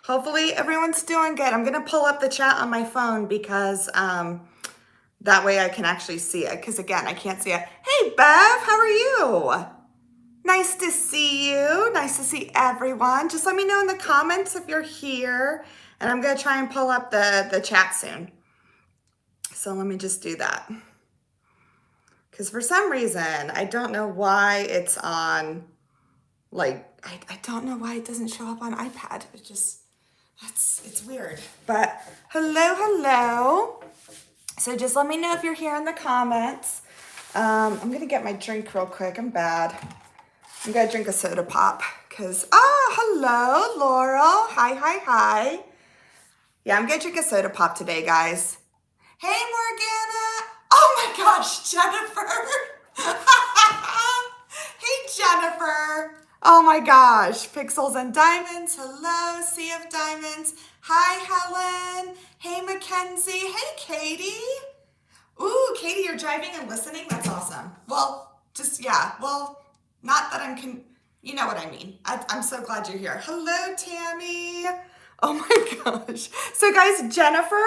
Hopefully everyone's doing good. I'm gonna pull up the chat on my phone because that way I can actually see it. Because again, I can't see it. Hey Bev, how are you? Nice to see you. Nice to see everyone. Just let me know in the comments if you're here. And I'm gonna try and pull up the chat soon. So let me just do that. Because for some reason, I don't know why it's on, like, I don't know why it doesn't show up on iPad. It's weird. But hello. So just let me know if you're here in the comments. I'm gonna get my drink real quick. I'm bad. I'm gonna drink a soda pop because, hello, Laurel. Hi. Yeah, I'm gonna drink a soda pop today, guys. Hey, Morgana. Oh my gosh, Jennifer. Hey, Jennifer. Oh my gosh, Pixels and Diamonds. Hello, Sea of Diamonds. Hi, Helen. Hey, Mackenzie. Hey, Katie. Ooh, Katie, you're driving and listening? That's awesome. Well, not that you know what I mean. I'm so glad you're here. Hello, Tammy. Oh my gosh. So guys, Jennifer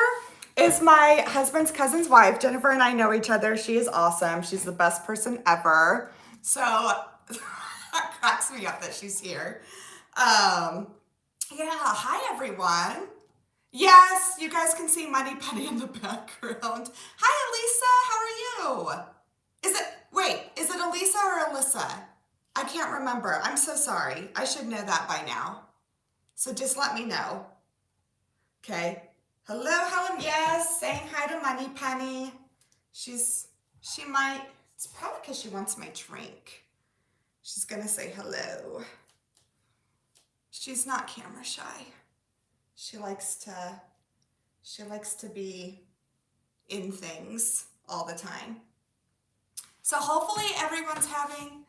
is my husband's cousin's wife. Jennifer and I know each other. She is awesome. She's the best person ever. So that cracks me up that she's here. Yeah, hi everyone. Yes, you guys can see Money Penny in the background. Hi, Elisa, how are you? Is it Elisa or Alyssa? I can't remember. I'm so sorry. I should know that by now. So just let me know. Okay. Hello, Helen. Yes, saying hi to Money Penny. It's probably because she wants my drink. She's gonna say hello. She's not camera shy. She likes to be in things all the time. So hopefully everyone's having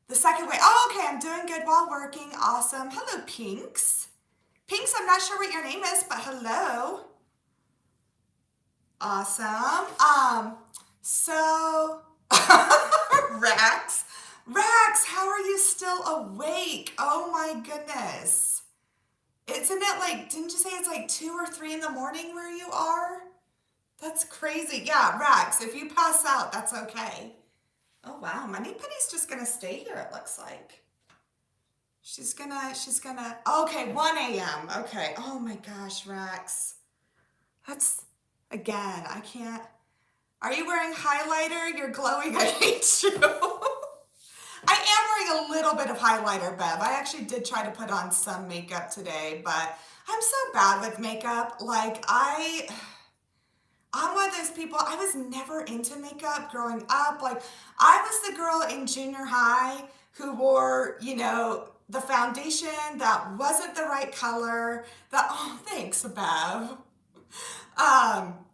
the second way. Oh, okay, I'm doing good while working. Awesome. Hello, Pinks. Pinks, I'm not sure what your name is, but hello. Awesome. So Rax, how are you still awake? Oh my goodness. Isn't it like, didn't you say it's like 2 or 3 in the morning where you are? That's crazy. Yeah, Rax, if you pass out, that's okay. Oh wow, Money Penny's just gonna stay here, it looks like. She's gonna, okay, 1 a.m. Okay, oh my gosh, Rax. Again, I can't. Are you wearing highlighter? You're glowing, I hate you. I am wearing a little bit of highlighter, Bev. I actually did try to put on some makeup today, but I'm so bad with makeup. Like, I'm one of those people, I was never into makeup growing up. Like, I was the girl in junior high who wore, the foundation that wasn't the right color. Oh, thanks, Bev.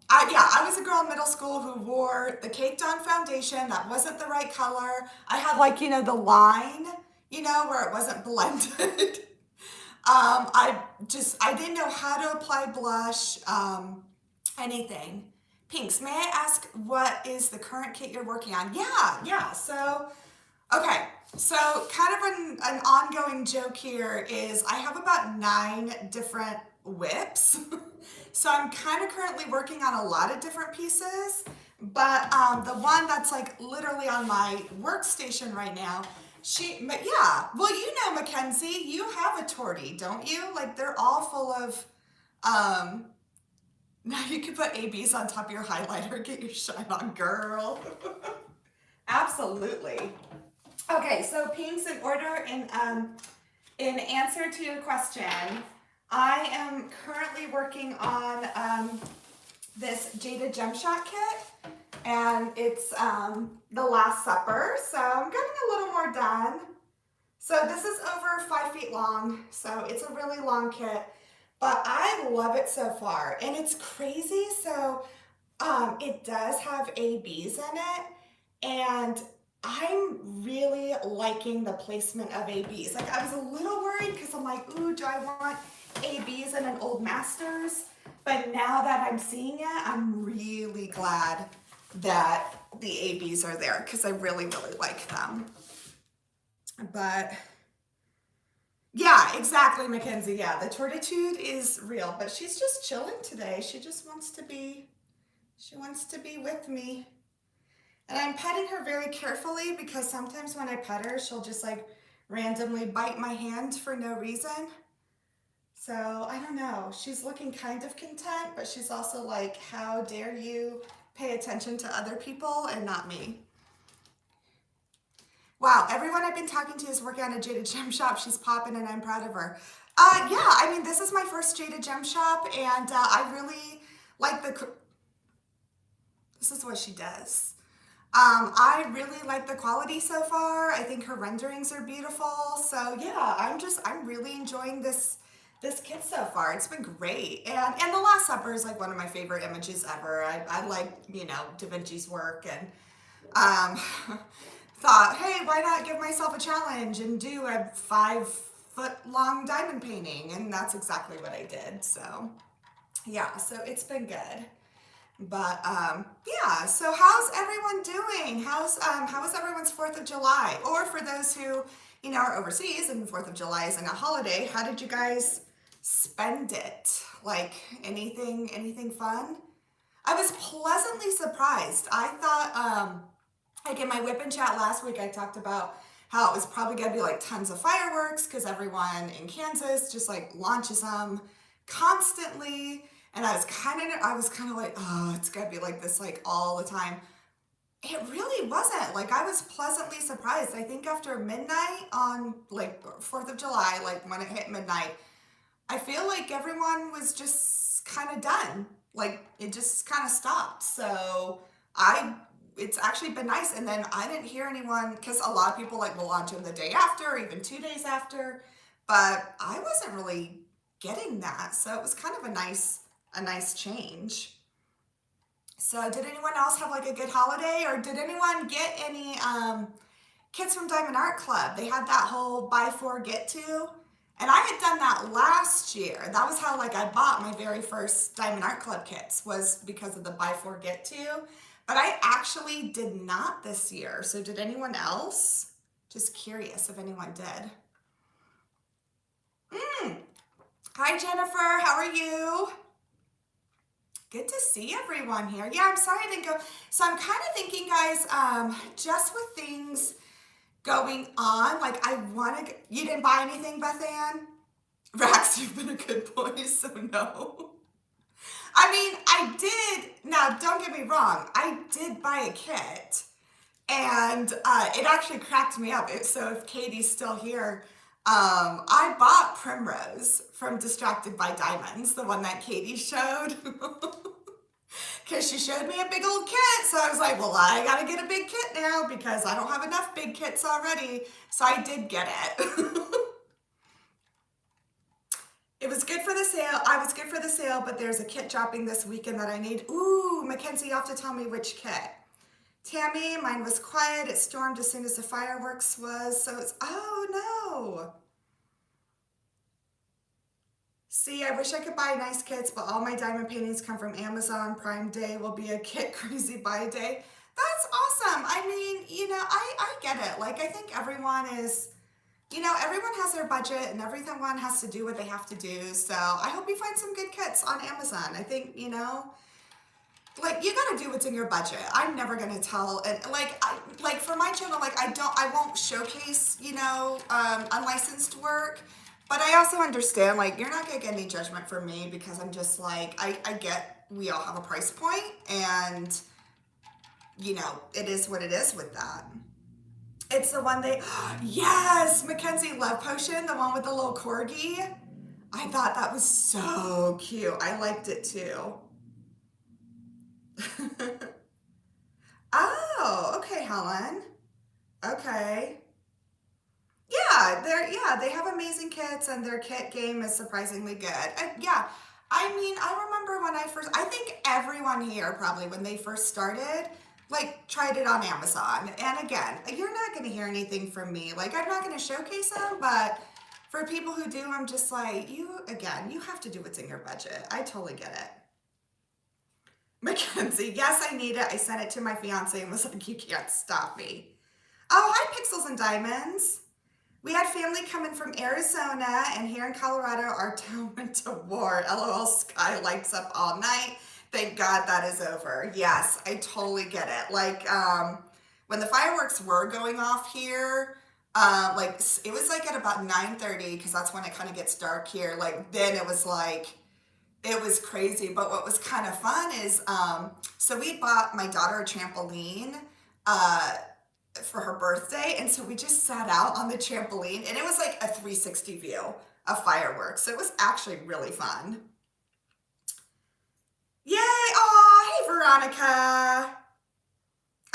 I was a girl in middle school who wore the caked on foundation that wasn't the right color. I had the line, where it wasn't blended. I didn't know how to apply blush, anything. Pinks, may I ask what is the current kit you're working on? Yeah. So, okay. So kind of an ongoing joke here is I have about 9 different whips. So I'm kind of currently working on a lot of different pieces, but the one that's like literally on my workstation right now, Mackenzie, you have a tortie, don't you? Like they're all full of, now you can put ABs on top of your highlighter, get your shine on, girl. Absolutely. Okay, so Pinks, in order, in answer to your question, I am currently working on this Jada Gem Shot kit, and it's the Last Supper, so I'm getting a little more done. So this is over 5 feet long, so it's a really long kit, but I love it so far, and it's crazy. So it does have ABs in it, and I'm really liking the placement of ABs. Like I was a little worried because I'm like, ooh, do I want ABs in an Old Masters? But now that I'm seeing it, I'm really glad that the ABs are there because I really like them. But Yeah, exactly, Mackenzie. Yeah, the tortitude is real, but she's just chilling today. She wants to be with me. And I'm petting her very carefully because sometimes when I pet her, she'll just like randomly bite my hand for no reason. So I don't know. She's looking kind of content, but she's also like, how dare you pay attention to other people and not me? Wow, everyone I've been talking to is working on a Jada Gem Shop. She's popping and I'm proud of her. Yeah, I mean, this is my first Jada Gem Shop and I really like this is what she does. I really like the quality so far. I think her renderings are beautiful. So yeah, I'm really enjoying this kit so far. It's been great. And the Last Supper is like one of my favorite images ever. I like, you know, Da Vinci's work and um, thought, hey, why not give myself a challenge and do a 5-foot long diamond painting? And that's exactly what I did. So yeah, so it's been good. But yeah, so how's everyone doing? How was everyone's 4th of July? Or for those who, you know, are overseas and 4th of July isn't a holiday, how did you guys spend it? Like anything fun? I was pleasantly surprised. I thought like in my whip and chat last week I talked about how it was probably gonna be like tons of fireworks because everyone in Kansas just like launches them constantly. And I was kind of like, oh, it's gonna be like this like all the time. It really wasn't. Like I was pleasantly surprised. I think after midnight on like 4th of July, like when it hit midnight, I feel like everyone was just kind of done. Like it just kind of stopped. So it's actually been nice. And then I didn't hear anyone, because a lot of people like will launch them the day after or even 2 days after, but I wasn't really getting that. So it was kind of a nice change. So did anyone else have like a good holiday, or did anyone get any kids from Diamond Art Club? They had that whole buy four get two, and I had done that last year. That was how like I bought my very first Diamond Art Club kits, was because of the buy four get two. But I actually did not this year. So did anyone else? Just curious if anyone did. Hi Jennifer, how are you? Good to see everyone here. Yeah, I'm sorry I didn't go. So I'm kind of thinking, guys, just with things going on, like I want to, you didn't buy anything, Beth Ann? Rax, you've been a good boy, so no. I mean, I did, now don't get me wrong, I did buy a kit and it actually cracked me up. So if Katie's still here, I bought Primrose from Distracted by Diamonds, the one that Katie showed. Because she showed me a big old kit. So I was like, well, I got to get a big kit now because I don't have enough big kits already. So I did get it. It was good for the sale. I was good for the sale, but there's a kit dropping this weekend that I need. Ooh, Mackenzie, you have to tell me which kit. Tammy, mine was quiet. It stormed as soon as the fireworks was. So it's, oh no. See, I wish I could buy nice kits, but all my diamond paintings come from Amazon. Prime Day will be a kit crazy buy day. That's awesome. I mean, you know, I get it. Like, I think everyone is, you know, everyone has their budget and everyone has to do what they have to do. So I hope you find some good kits on Amazon. I think, you know, like you gotta do what's in your budget. I'm never gonna tell, and like for my channel, like I won't showcase, you know, unlicensed work. But I also understand, like, you're not gonna get any judgment from me because I'm just like, I get we all have a price point and, you know, it is what it is with that. It's the one they, yes, Mackenzie Love Potion, the one with the little corgi. I thought that was so cute. I liked it too. Oh, okay, Helen. Okay. Yeah, they have amazing kits and their kit game is surprisingly good. Yeah, I mean, I remember when I think everyone here probably when they first started, like tried it on Amazon. And again, you're not going to hear anything from me. Like I'm not going to showcase them, but for people who do, I'm just like, you have to do what's in your budget. I totally get it. Mackenzie, yes, I need it. I sent it to my fiance and was like, you can't stop me. Oh, hi, Pixels and Diamonds. We had family coming from Arizona, and here in Colorado, our town went to war. LOL, sky lights up all night. Thank God that is over. Yes, I totally get it. Like, when the fireworks were going off here, like it was like at about 9:30, because that's when it kind of gets dark here. Like then it was like it was crazy. But what was kind of fun is, so we bought my daughter a trampoline uh, for her birthday, and so we just sat out on the trampoline, and it was like a 360 view of fireworks. So it was actually really fun. Yay! Aw, hey Veronica.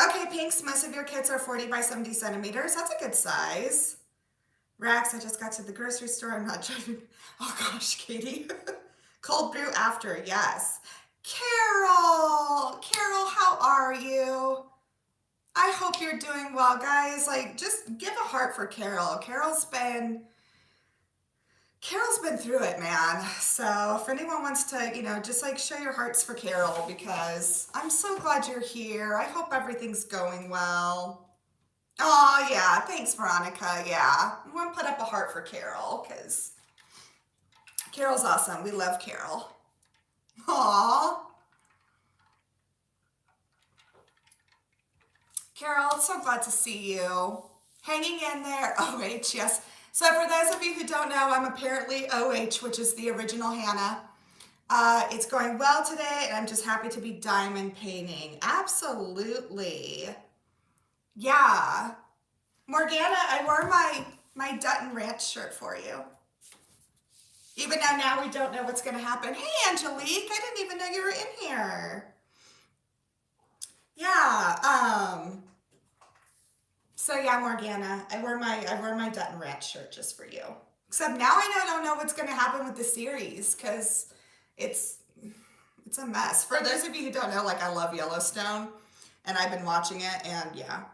Okay, Pinks, most of your kits are 40 by 70 centimeters. That's a good size. Rax, I just got to the grocery store. I'm not driving. Oh gosh, Katie. Cold brew after, yes. Carol, how are you? I hope you're doing well, guys. Like, just give a heart for Carol. Carol's been through it, man. So if anyone wants to, just like show your hearts for Carol, because I'm so glad you're here. I hope everything's going well. Oh, yeah. Thanks, Veronica. Yeah. I'm going to put up a heart for Carol because Carol's awesome. We love Carol. Aw. Carol, so glad to see you. Hanging in there. OH, yes. So for those of you who don't know, I'm apparently OH, which is the original Hannah. It's going well today, and I'm just happy to be diamond painting. Absolutely. Yeah. Morgana, I wore my Dutton Ranch shirt for you. Even though now we don't know what's going to happen. Hey, Angelique, I didn't even know you were in here. Yeah. So yeah, Morgana, I wear my Dutton Ranch shirt just for you. Except now I don't know what's going to happen with the series because it's a mess. For those of you who don't know, like I love Yellowstone, and I've been watching it, and yeah.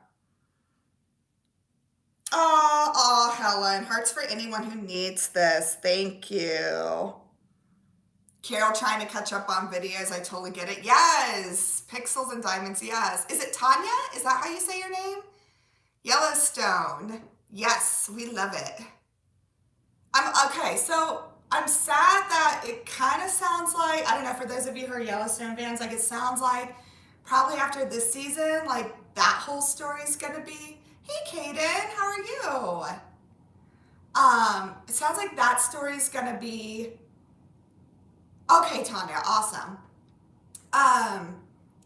Oh, Helen, hearts for anyone who needs this. Thank you. Carol trying to catch up on videos. I totally get it. Yes. Pixels and diamonds. Yes. Is it Tanya? Is that how you say your name? Yellowstone. Yes, we love it. Okay, so I'm sad that it kind of sounds like, I don't know, for those of you who are Yellowstone fans, like it sounds like probably after this season, like that whole story is going to be, hey, Kaden, how are you? It sounds like that story is going to be, okay, Tanya, awesome.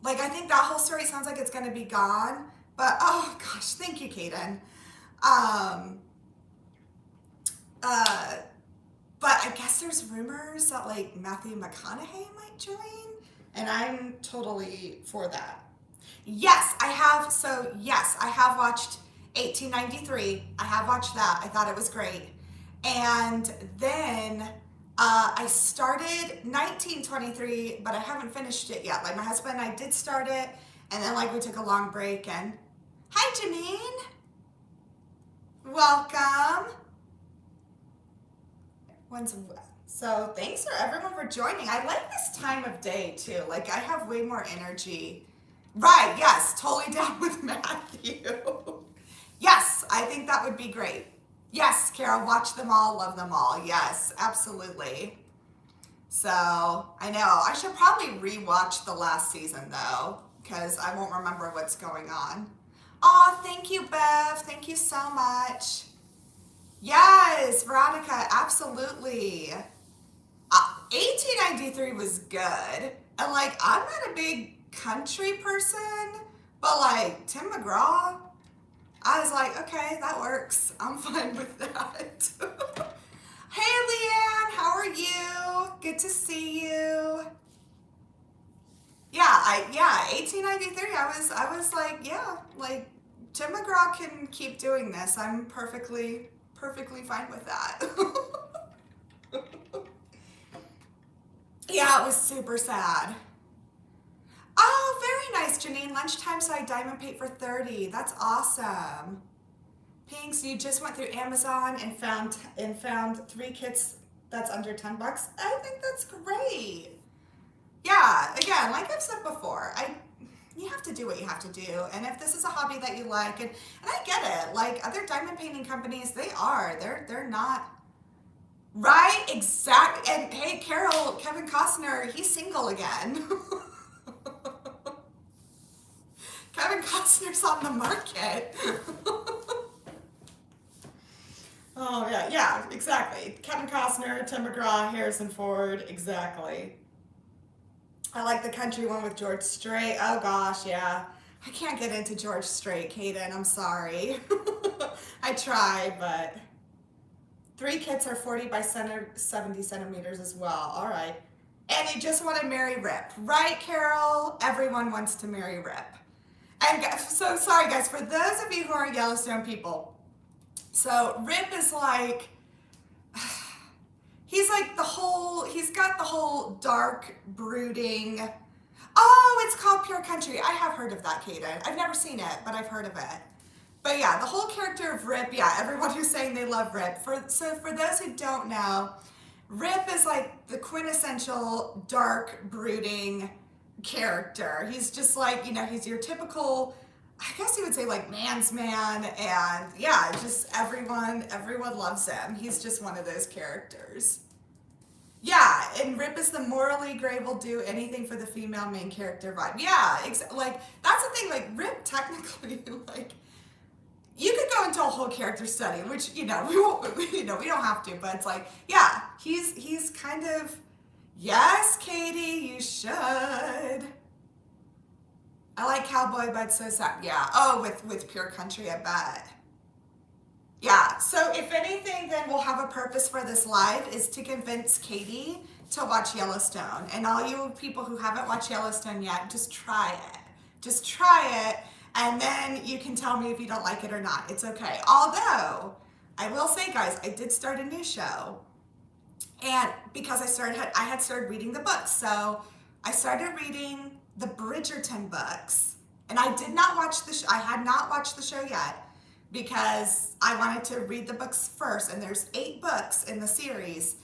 Like I think that whole story sounds like it's going to be gone, but oh gosh, thank you, Kaden. But I guess there's rumors that like Matthew McConaughey might join, and I'm totally for that. Yes, I have. So yes, I have watched 1893. I have watched that. I thought it was great. And then I started 1923, but I haven't finished it yet. Like my husband and I did start it, and then like we took a long break. And hi, Janine. Welcome. So thanks for everyone for joining. I like this time of day too. Like I have way more energy. Right, yes, totally down with Matthew. Yes, I think that would be great. Yes, Carol, watch them all, love them all. Yes, absolutely. So I know I should probably rewatch the last season though, because I won't remember what's going on. Oh, thank you, Bev. Thank you so much. Yes, Veronica, absolutely. 1893 was good. And like, I'm not a big country person, but like Tim McGraw, I was like, okay, that works. I'm fine with that. Hey, Leanne, how are you? Good to see you. Yeah, 1893. I was like, yeah, like Tim McGraw can keep doing this. I'm perfectly fine with that. Yeah, it was super sad. Oh, very nice, Janine. Lunchtime, so I diamond paint for 30. That's awesome. Pinks, you just went through Amazon and found 3 kits that's under 10 bucks. I think that's great. Yeah, again, like I've said before, you have to do what you have to do. And if this is a hobby that you like, and I get it, like other diamond painting companies, they're not, right? Exactly. And hey, Carol, Kevin Costner, he's single again. Kevin Costner's on the market. Oh yeah, yeah, exactly. Kevin Costner, Tim McGraw, Harrison Ford, exactly. I like the country one with George Strait. Oh gosh, yeah. I can't get into George Strait, Kaden. I'm sorry. I try, but 3 kits are 40 by 70 centimeters as well. All right. And you just want to marry Rip, right, Carol? Everyone wants to marry Rip. And so sorry, guys, for those of you who are Yellowstone people. So Rip is like, he's got the whole dark, brooding. Oh, it's called Pure Country. I have heard of that, Kaden. I've never seen it, but I've heard of it. But yeah, the whole character of Rip, yeah, everyone who's saying they love Rip. So for those who don't know, Rip is like the quintessential dark, brooding character. He's just like, he's your typical, I guess you would say like man's man, and yeah, just everyone loves him. He's just one of those characters. Yeah, and Rip is the morally gray will do anything for the female main character vibe. Yeah, like that's the thing. Like Rip, technically, like you could go into a whole character study, which we won't. We don't have to. But it's like, yeah, he's kind of, yes, Katie, you should. I like Cowboy, but so sad. Yeah. Oh, with Pure Country, I bet. Yeah, so if anything, then we'll have a purpose for this live is to convince Katie to watch Yellowstone. And all you people who haven't watched Yellowstone yet, just try it. Just try it, and then you can tell me if you don't like it or not. It's okay. Although, I will say, guys, I did start a new show. And because I had started reading the books. So I started reading the Bridgerton books. And I did not watch I had not watched the show yet, because I wanted to read the books first, and there's 8 books in the series,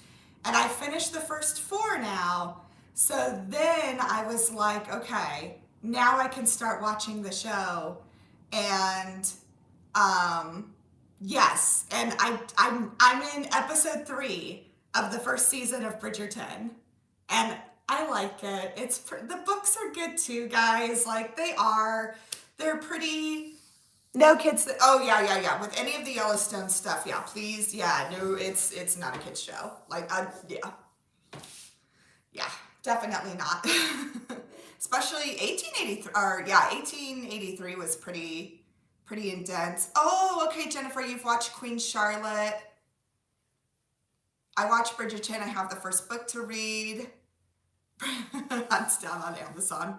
and I finished the first 4 now. So then I was like, okay, now I can start watching the show, and yes, and I'm in episode 3 of the first season of Bridgerton, and I like it. The books are good too, guys. Like they're pretty. No kids. Oh yeah. With any of the Yellowstone stuff, yeah, please, yeah. No, it's not a kids show. Like, yeah, definitely not. Especially 1883, or yeah, 1883 was pretty intense. Oh, okay, Jennifer, you've watched Queen Charlotte. I watched Bridgerton. I have the first book to read. That's down on Amazon.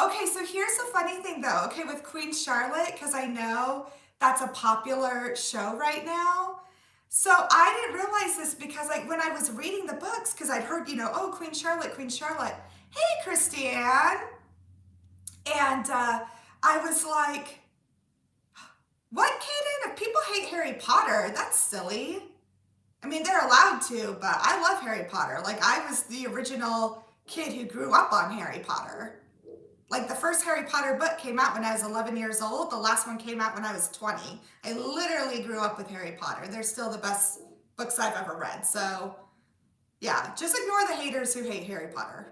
Okay, so here's the funny thing though, okay, with Queen Charlotte, because I know that's a popular show right now. So I didn't realize this because like when I was reading the books, because I'd heard, oh, Queen Charlotte. Hey, Christiane. And I was like, what, Kaden? If people hate Harry Potter, that's silly. I mean, they're allowed to, but I love Harry Potter. Like, I was the original kid who grew up on Harry Potter. Like, the first Harry Potter book came out when I was 11 years old. The last one came out when I was 20. I literally grew up with Harry Potter. They're still the best books I've ever read. So, yeah, just ignore the haters who hate Harry Potter.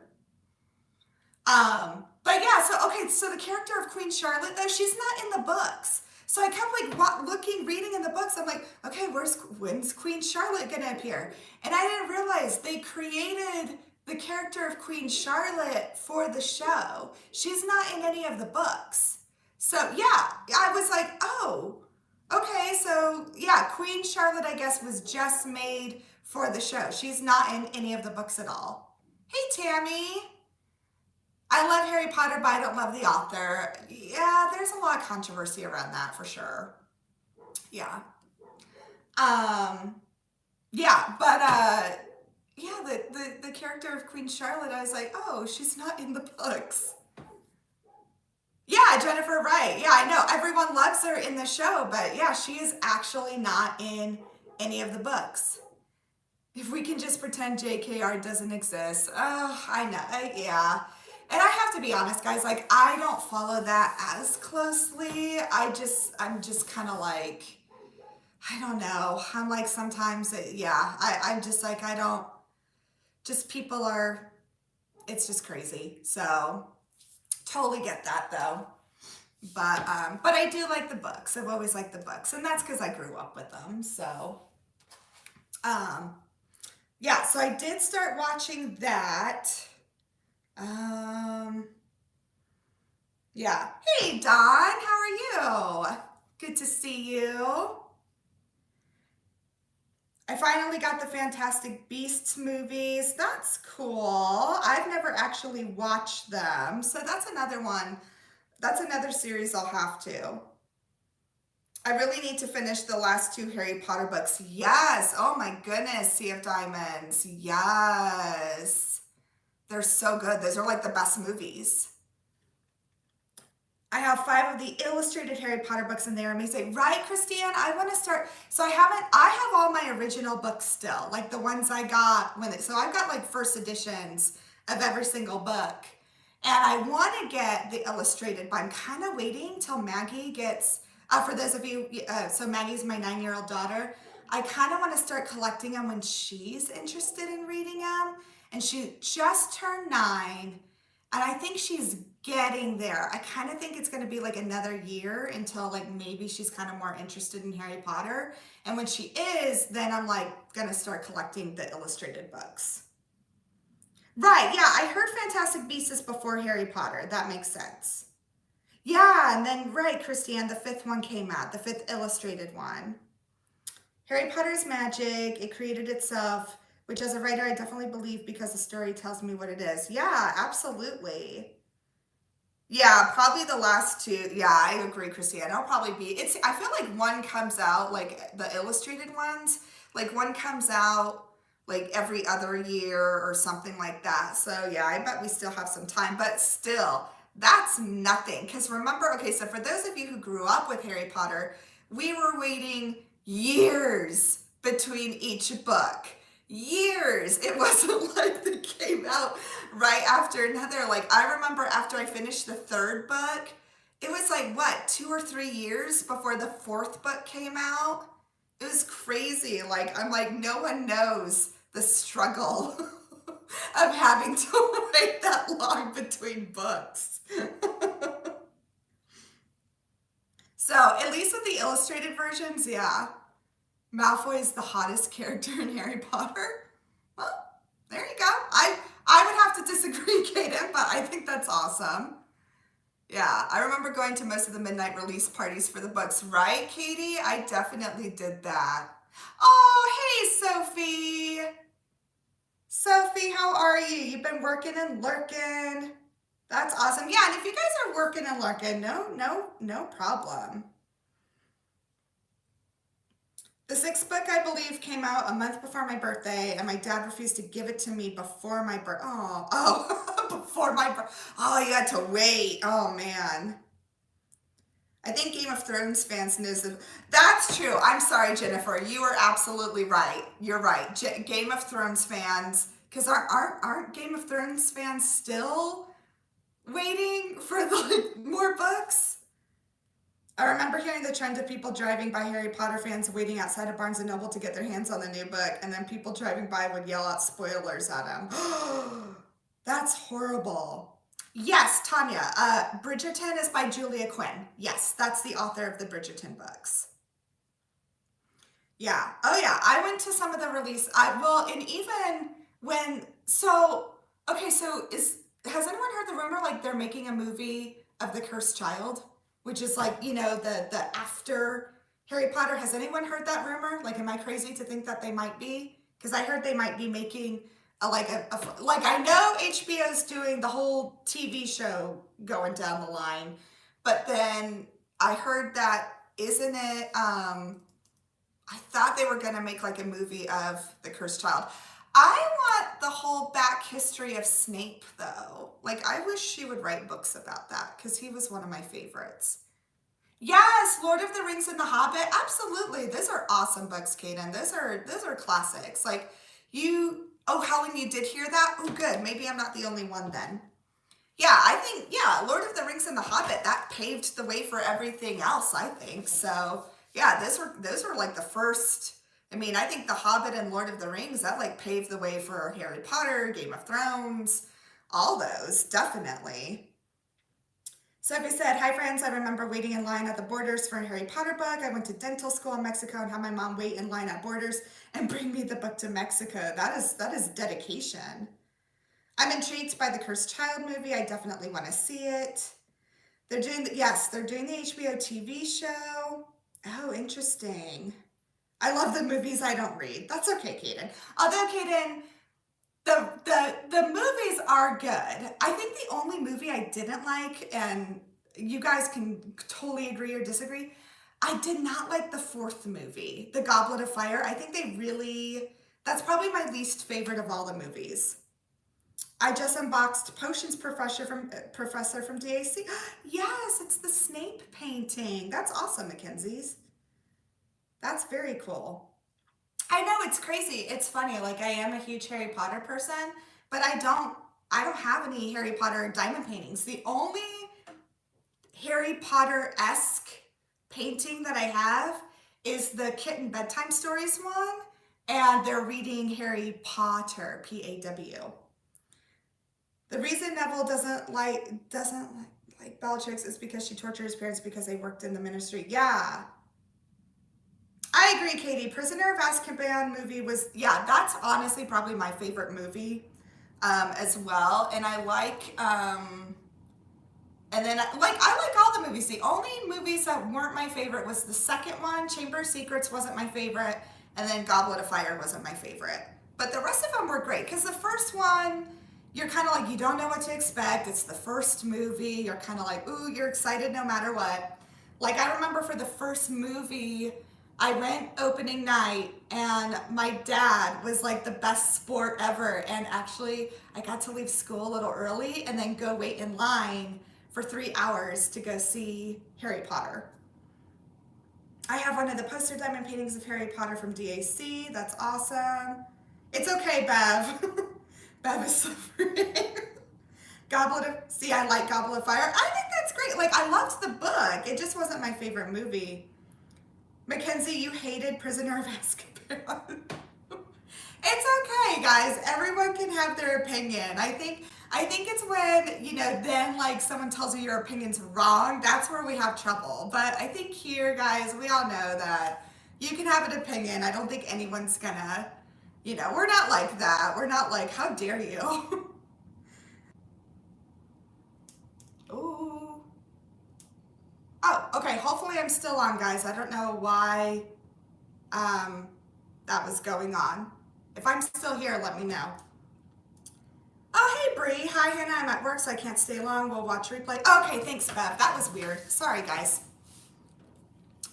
But yeah, so the character of Queen Charlotte, though, she's not in the books. So I kept like reading in the books. I'm like, okay, when's Queen Charlotte gonna appear? And I didn't realize they created the character of Queen Charlotte for the show. She's not in any of the books. So yeah, I was like, oh, okay. So yeah, Queen Charlotte, I guess, was just made for the show. She's not in any of the books at all. Hey, Tammy. I love Harry Potter, but I don't love the author. Yeah, there's a lot of controversy around that for sure. Yeah. Yeah, but yeah, the character of Queen Charlotte, I was like, oh, she's not in the books. Yeah, Jennifer, right. Yeah, I know. Everyone loves her in the show, but yeah, she is actually not in any of the books. If we can just pretend JKR doesn't exist. Oh, I know. Yeah. And I have to be honest, guys, like I don't follow that as closely. I'm just kind of like, I don't know. I'm like sometimes, yeah, I'm just like, I don't, just people are, it's just crazy. So totally get that though. But I do like the books. I've always liked the books, and that's because I grew up with them. So, um, yeah. So I did start watching that. Um, yeah. Hey, Don, how are you? Good to see you. I finally got the Fantastic Beasts movies. That's cool. I've never actually watched them, so that's another one. That's another series I'll have to. I really need to finish the last two Harry Potter books. Yes. Oh my goodness. Sea of Diamonds. Yes. They're so good. Those are like the best movies. I have 5 of the illustrated Harry Potter books and they're amazing. Right, Christiane? I want to start. So I have all my original books still, like the ones I got so I've got like first editions of every single book. And I want to get the illustrated, but I'm kind of waiting till Maggie gets, for those of you, so Maggie's my 9-year-old daughter. I kind of want to start collecting them when she's interested in reading them. And she just turned 9. And I think she's getting there. I kind of think it's going to be like another year until like maybe she's kind of more interested in Harry Potter. And when she is, then I'm like going to start collecting the illustrated books. Right, yeah, I heard Fantastic Beasts is before Harry Potter. That makes sense. Yeah, and then, right, Christiane, the 5th one came out, the 5th illustrated one. Harry Potter's magic, it created itself, which as a writer, I definitely believe because the story tells me what it is. Yeah, absolutely. Yeah, probably the last 2. Yeah, I agree, Christiane. It'll probably be, I feel like one comes out, like the illustrated ones, like one comes out like every other year or something like that. So yeah, I bet we still have some time, but still, that's nothing. Because remember, okay, so for those of you who grew up with Harry Potter, we were waiting years between each book. Years. It wasn't like they came out right after another. Like I remember after I finished the 3rd book, it was like what, 2 or 3 years before the 4th book came out. It was crazy. Like I'm like, no one knows the struggle of having to wait that long between books. So at least with the illustrated versions, yeah. Malfoy is the hottest character in Harry Potter. Well, there you go. I would have to disagree, Kaden, but I think that's awesome. Yeah, I remember going to most of the midnight release parties for the books, right, Katie? I definitely did that. Oh, hey, Sophie. Sophie, how are you? You've been working and lurking. That's awesome. Yeah, and if you guys are working and lurking, no problem. The 6th book, I believe, came out a month before my birthday, and my dad refused to give it to me before my birthday. Before my birthday. Oh, you had to wait. Oh, man. I think Game of Thrones fans knows that. That's true. I'm sorry, Jennifer. You are absolutely right. You're right. Game of Thrones fans, because aren't Game of Thrones fans still waiting for like more books? I remember hearing the trend of people driving by Harry Potter fans waiting outside of Barnes & Noble to get their hands on the new book, and then people driving by would yell out spoilers at them. That's horrible. Yes, Tanya, Bridgerton is by Julia Quinn. Yes, that's the author of the Bridgerton books. Yeah. Oh, yeah. I went to some of the release. And even when, okay, has anyone heard the rumor like they're making a movie of The Cursed Child? Which is like, the after Harry Potter. Has anyone heard that rumor? Like, am I crazy to think that they might be? Because I heard they might be making like I know HBO's doing the whole TV show going down the line, but then I heard that isn't it? I thought they were gonna make like a movie of The Cursed Child. I want the whole back history of Snape though. Like I wish she would write books about that because he was one of my favorites. Yes, Lord of the Rings and The Hobbit. Absolutely. Those are awesome books, Kaden. Those are classics. Like Helen, you did hear that? Oh, good. Maybe I'm not the only one then. Yeah, I think, yeah, Lord of the Rings and The Hobbit, that paved the way for everything else, I think. So, yeah, those were like the first. I mean, I think The Hobbit and Lord of the Rings, that like paved the way for Harry Potter, Game of Thrones, all those, definitely. Sophie said, hi friends, I remember waiting in line at the Borders for a Harry Potter book. I went to dental school in Mexico and had my mom wait in line at Borders and bring me the book to Mexico. That is dedication. I'm intrigued by the Cursed Child movie. I definitely want to see it. They're doing the HBO TV show. Oh, interesting. I love the movies I don't read. That's okay, Kaden. Although, Kaden, the movies are good. I think the only movie I didn't like, and you guys can totally agree or disagree, I did not like the fourth movie, The Goblet of Fire. I think that's probably my least favorite of all the movies. I just unboxed Potions Professor from DAC. Yes, it's the Snape painting. That's awesome, Mackenzie's. That's very cool. I know it's crazy. It's funny. Like I am a huge Harry Potter person, but I don't have any Harry Potter diamond paintings. The only Harry Potter-esque painting that I have is the Kitten Bedtime Stories one, and they're reading Harry Potter, Paw. The reason Neville doesn't like Bellatrix is because she tortured his parents because they worked in the ministry. Yeah, I agree, Katie. Prisoner of Azkaban movie was, yeah, that's honestly probably my favorite movie as well. And I like, and then I like all the movies. The only movies that weren't my favorite was the second one, Chamber of Secrets wasn't my favorite, and then Goblet of Fire wasn't my favorite. But the rest of them were great because the first one, you're kind of like, you don't know what to expect. It's the first movie. You're kind of like, ooh, you're excited no matter what. Like I remember for the first movie, I went opening night and my dad was like the best sport ever. And actually, I got to leave school a little early and then go wait in line for 3 hours to go see Harry Potter. I have one of the poster diamond paintings of Harry Potter from DAC. That's awesome. It's okay, Bev. Bev is suffering. I like Goblet of Fire. I think that's great. Like, I loved the book. It just wasn't my favorite movie. Mackenzie, you hated Prisoner of Azkaban. It's okay, guys. Everyone can have their opinion. I think it's when, then like someone tells you your opinion's wrong, that's where we have trouble. But I think here, guys, we all know that you can have an opinion. I don't think anyone's gonna, we're not like that. We're not like, how dare you? Ooh. Oh, okay. Hopefully I'm still on, guys. I don't know why that was going on. If I'm still here, let me know. Oh, hey, Bree. Hi, Hannah. I'm at work, so I can't stay long. We'll watch replay. Okay, thanks, Bev. That was weird. Sorry, guys.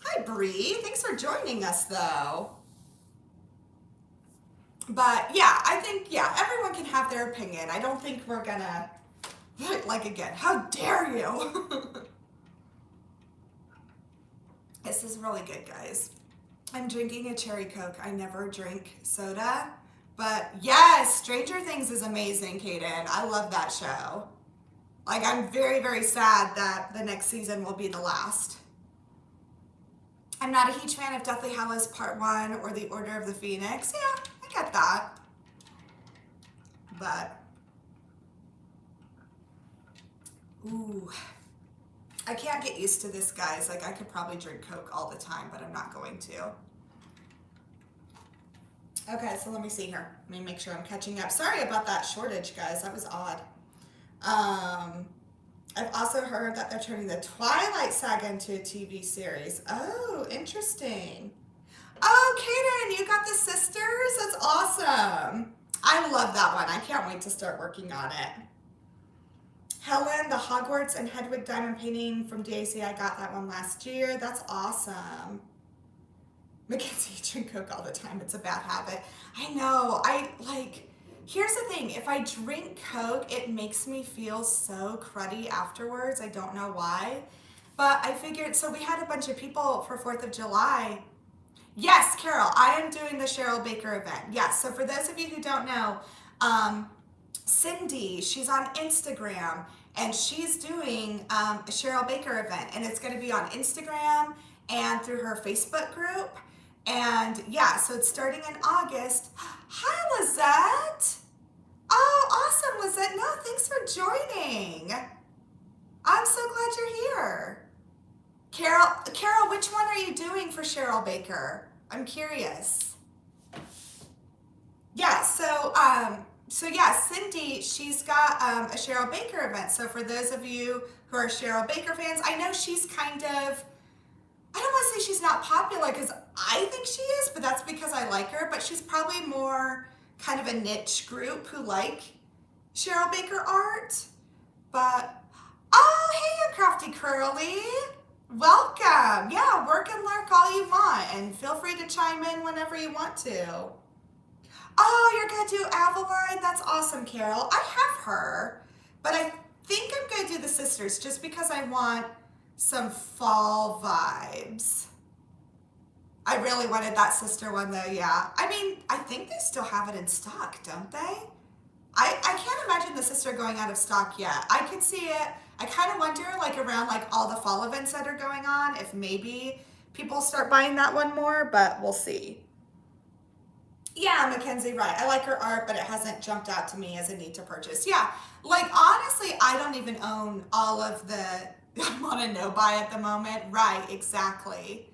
Hi, Bree. Thanks for joining us, though. But, yeah, I think, yeah, everyone can have their opinion. I don't think we're gonna, like, again, how dare you? This is really good, guys. I'm drinking a cherry Coke. I never drink soda. But yes, Stranger Things is amazing, Kaden. I love that show. Like, I'm very, very sad that the next season will be the last. I'm not a huge fan of Deathly Hallows Part 1 or The Order of the Phoenix. Yeah, I get that. But, ooh, I can't get used to this, guys. Like, I could probably drink Coke all the time, but I'm not going to. Okay, so let me see here. Let me make sure I'm catching up. Sorry about that shortage, guys. That was odd. I've also heard that they're turning the Twilight Saga into a TV series. Oh, interesting. Oh, Kaden, you got the sisters? That's awesome. I love that one. I can't wait to start working on it. Helen, the Hogwarts and Hedwig diamond painting from DAC. I got that one last year. That's awesome. Mackenzie, you drink Coke all the time. It's a bad habit. I know. Here's the thing. If I drink Coke, it makes me feel so cruddy afterwards. I don't know why. But I figured, so we had a bunch of people for 4th of July. Yes, Carol, I am doing the Cheryl Baker event. Yes, so for those of you who don't know, Cindy, she's on Instagram, and she's doing a Cheryl Baker event, and it's going to be on Instagram and through her Facebook group. And yeah, so it's starting in August. Hi, Lizette. Oh, awesome, Lizette. No, thanks for joining. I'm so glad you're here. Carol, which one are you doing for Cheryl Baker? I'm curious. Yeah, so yeah, Cindy, she's got a Cheryl Baker event. So for those of you who are Cheryl Baker fans, I know she's kind of, I don't want to say she's not popular because I think she is, but that's because I like her. But she's probably more kind of a niche group who like Cheryl Baker art. But, oh, hey, Crafty Curly. Welcome. Yeah, work and lurk all you want, and feel free to chime in whenever you want to. Oh, you're going to do Aveline? That's awesome, Carol. I have her, but I think I'm going to do the sisters just because I want some fall vibes. I really wanted that sister one though, yeah. I mean, I think they still have it in stock, don't they? I can't imagine the sister going out of stock yet. I could see it. I kind of wonder, like around like all the fall events that are going on, if maybe people start buying that one more, but we'll see. Yeah, Mackenzie, right. I like her art, but it hasn't jumped out to me as a need to purchase. Yeah, like honestly, I don't even own all of the I'm on a no buy at the moment. Right, exactly.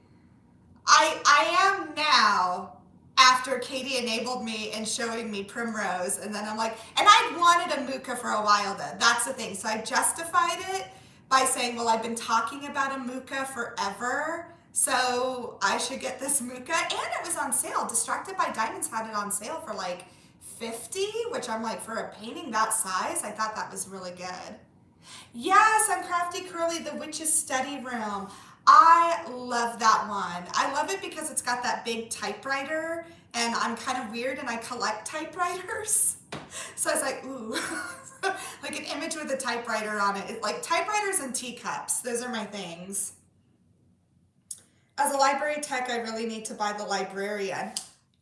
I am now after Katie enabled me and showing me Primrose, and then I'm like, and I'd wanted a Muka for a while though. That's the thing. So I justified it by saying, well, I've been talking about a Muka forever, so I should get this Muka, and it was on sale. Distracted by Diamonds had it on sale for like 50, which I'm like, for a painting that size, I thought that was really good. Yes, I'm Crafty Curly, the Witch's Study Room. I love that one. I love it because it's got that big typewriter, and I'm kind of weird and I collect typewriters. So I was like, ooh, like an image with a typewriter on it. Like typewriters and teacups, those are my things. As a library tech, I really need to buy the Librarian.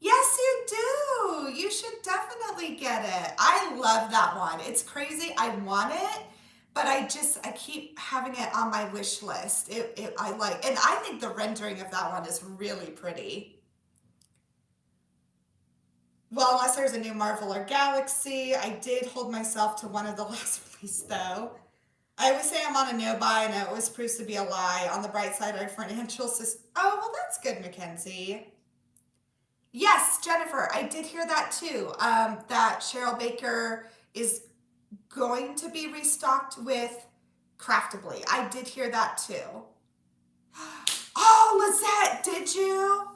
Yes, you do. You should definitely get it. I love that one. It's crazy. I want it, but I keep having it on my wish list. I like, and I think the rendering of that one is really pretty. Well, unless there's a new Marvel or Galaxy, I did hold myself to one of the last release though. I always say I'm on a no buy, and it always proves to be a lie. On the bright side, our financial system. Oh, well, that's good, Mackenzie. Yes, Jennifer, I did hear that too. That Cheryl Baker is going to be restocked with Craftably. I did hear that too. Oh, Lizette, did you?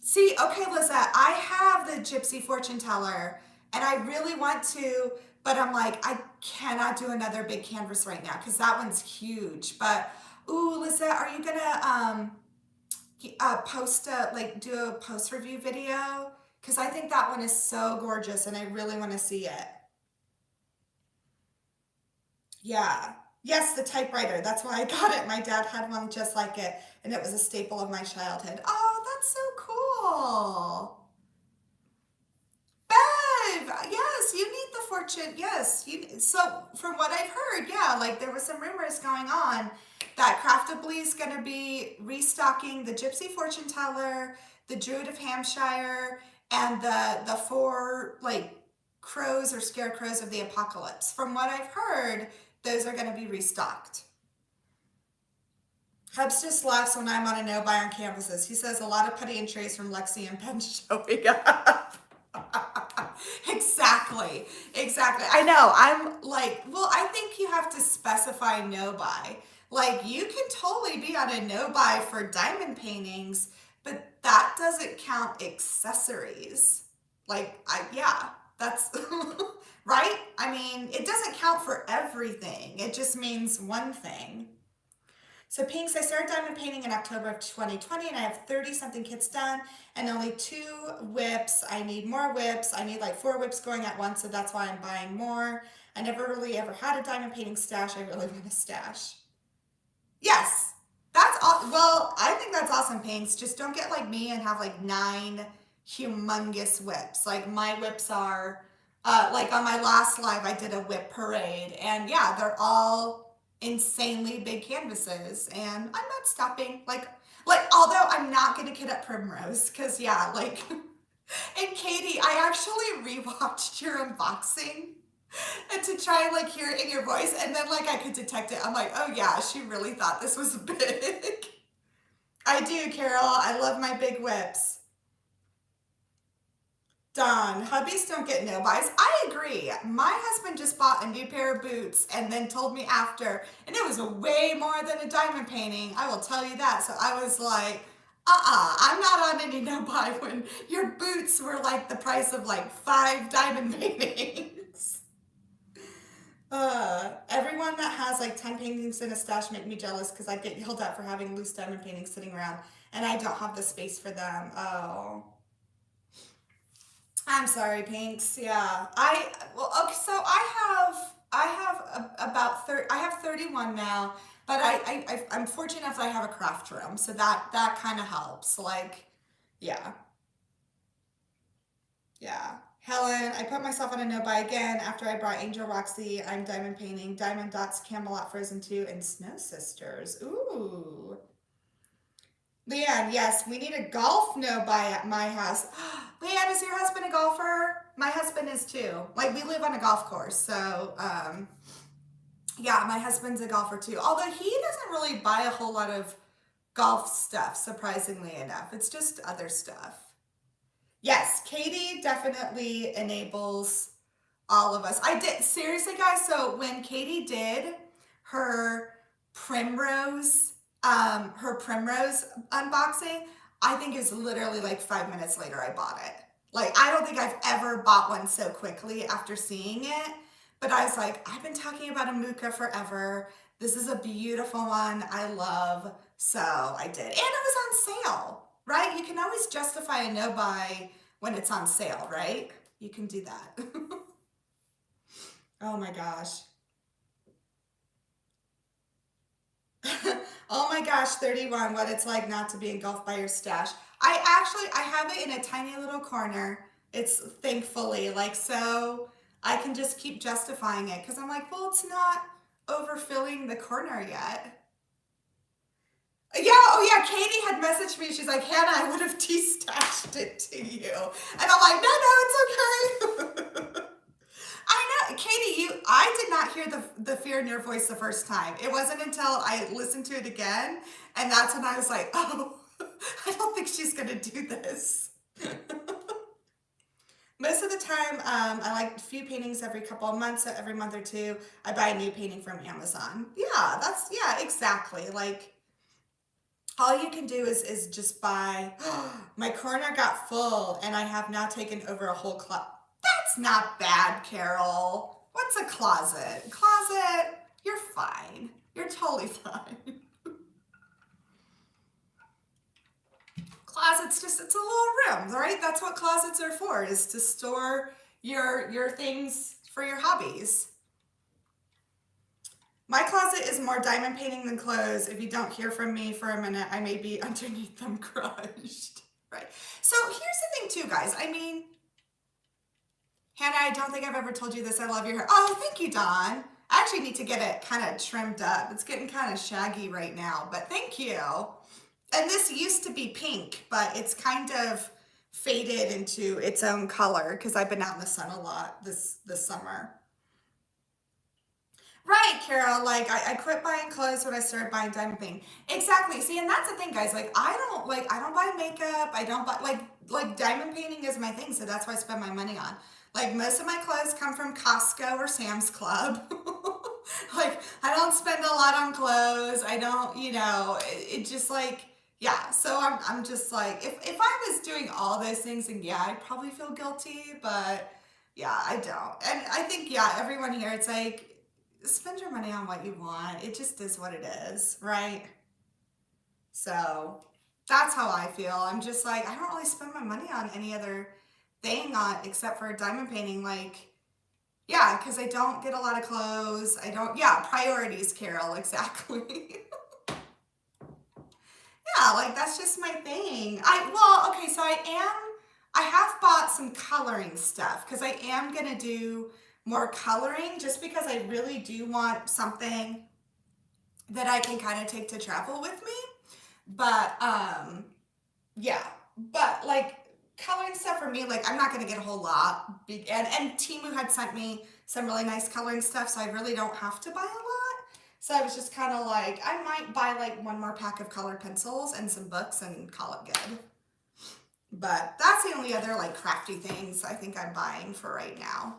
See, okay, Lizette, I have the Gypsy Fortune Teller, and I really want to, but I'm like, I cannot do another big canvas right now because that one's huge. But, ooh, Lizette, are you gonna do a post review video? Because I think that one is so gorgeous, and I really want to see it. Yeah. Yes, the typewriter. That's why I got it. My dad had one just like it, and it was a staple of my childhood. Oh, that's so cool. Bev, yes, you need the fortune. Yes, so from what I've heard, yeah, like there was some rumors going on that Craftably is going to be restocking the Gypsy Fortune Teller, the Druid of Hampshire, and the four like crows or scarecrows of the apocalypse. From what I've heard, those are going to be restocked. Hubs just laughs when I'm on a no buy on canvases. He says a lot of putty and trays from Lexi and Penn showing up. Exactly. I know. I'm like, well, I think you have to specify no buy. Like you can totally be on a no buy for diamond paintings, but that doesn't count accessories. Like, yeah, that's right. I mean, it doesn't count for everything. It just means one thing. So Pinks, I started diamond painting in October of 2020, and I have 30 something kits done and only 2 whips. I need more whips. I need like 4 whips going at once, so that's why I'm buying more. I never really ever had a diamond painting stash. I really want a stash. Yes, that's all. Well, I think that's awesome, Pinks. Just don't get like me and have like 9 humongous whips. Like my whips are Like on my last live, I did a whip parade, and yeah, they're all insanely big canvases, and I'm not stopping. Although I'm not gonna kid up Primrose, cause yeah, like, and Katie, I actually rewatched your unboxing and to try and like hear it in your voice, and then like I could detect it. I'm like, oh yeah, she really thought this was big. I do, Carol. I love my big whips. Don, hubbies don't get no buys. I agree. My husband just bought a new pair of boots and then told me after, and it was way more than a diamond painting. I will tell you that. So I was like, I'm not on any no buy when your boots were like the price of like 5 diamond paintings. Everyone that has like 10 paintings in a stash make me jealous because I get yelled at for having loose diamond paintings sitting around and I don't have the space for them. Oh. I'm sorry, Pinks. Yeah, okay. So about 30. I have 31 now, but I'm fortunate enough that I have a craft room, so that kind of helps. Like, yeah, yeah. Helen, I put myself on a no buy again after I brought Angel Roxy. I'm diamond painting, Diamond Dots, Camelot Frozen 2, and Snow Sisters. Ooh. Leanne, yes, we need a golf no buy at my house. Leanne, is your husband a golfer? My husband is too. Like, we live on a golf course, so yeah, my husband's a golfer too. Although he doesn't really buy a whole lot of golf stuff, surprisingly enough. It's just other stuff. Yes, Katie definitely enables all of us. I did, seriously, guys. So when Katie did her primrose, her primrose unboxing, I think it's literally like 5 minutes later I bought it. Like, I don't think I've ever bought one so quickly after seeing it. But I was like, I've been talking about a Muka forever. This is a beautiful one I love. So I did. And it was on sale, right? You can always justify a no buy when it's on sale, right? You can do that. Oh my gosh. Oh my gosh, 31, what it's like not to be engulfed by your stash. I have it in a tiny little corner. It's thankfully like, so I can just keep justifying it because I'm like, well, it's not overfilling the corner yet. Yeah, oh yeah, Katie had messaged me. She's like, Hannah, I would have destashed it to you. And I'm like, no, it's okay. I know, Katie, I did not hear the fear in your voice the first time. It wasn't until I listened to it again, and that's when I was like, oh, I don't think she's gonna do this. Most of the time, I like a few paintings every couple of months, so every month or two, I buy a new painting from Amazon. Yeah, exactly. Like, all you can do is just buy, my corner got full, and I have now taken over a whole closet. That's not bad, Carol. What's a closet? Closet, you're fine. You're totally fine. Closet's just, it's a little room, right? That's what closets are for, is to store your things for your hobbies. My closet is more diamond painting than clothes. If you don't hear from me for a minute, I may be underneath them crushed. Right. So here's the thing too, guys. I mean, Hannah, I don't think I've ever told you this. I love your hair. Oh, thank you, Dawn. I actually need to get it kind of trimmed up. It's getting kind of shaggy right now, but thank you. And this used to be pink, but it's kind of faded into its own color because I've been out in the sun a lot this summer. Right, Carol, like I quit buying clothes when I started buying diamond painting. Exactly. See, and that's the thing, guys. Like I don't buy makeup. I don't buy like diamond painting is my thing, so that's what I spend my money on. Like most of my clothes come from Costco or Sam's Club. Like I don't spend a lot on clothes. I don't, it just like yeah. So I'm just like if I was doing all those things, then yeah, I'd probably feel guilty, but yeah, I don't. And I think yeah, everyone here, it's like spend your money on what you want. It just is what it is, right? So that's how I feel. I'm just like, I don't really spend my money on any other thing on except for diamond painting. Like, yeah, because I don't get a lot of clothes. I don't, yeah, priorities, Carol, exactly. Yeah, like that's just my thing. Okay, so I am I have bought some coloring stuff because I am gonna do more coloring just because I really do want something that I can kind of take to travel with me. But yeah, but like coloring stuff for me, like I'm not gonna get a whole lot. And Temu had sent me some really nice coloring stuff, so I really don't have to buy a lot. So I was just kind of like, I might buy like one more pack of colored pencils and some books and call it good. But that's the only other like crafty things I think I'm buying for right now.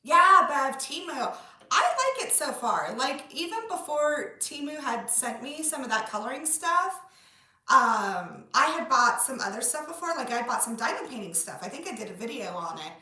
Yeah, Bev, Temu. I like it so far. Like even before Temu had sent me some of that coloring stuff, I had bought some other stuff before. Like I bought some diamond painting stuff. I think I did a video on it.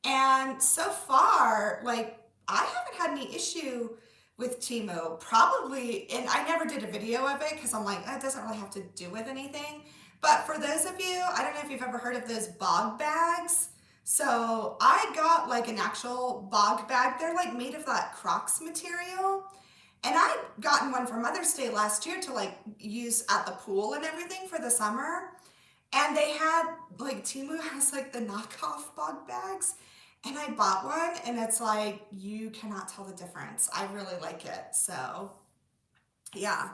And so far, like I haven't had any issue with Temu. Probably, and I never did a video of it because I'm like, it doesn't really have to do with anything. But for those of you, I don't know if you've ever heard of those bog bags. So I got like an actual bog bag. They're like made of that Crocs material. And I'd gotten one for Mother's Day last year to like use at the pool and everything for the summer. And they had like Temu has like the knockoff bog bags. And I bought one and it's like, you cannot tell the difference. I really like it. So yeah.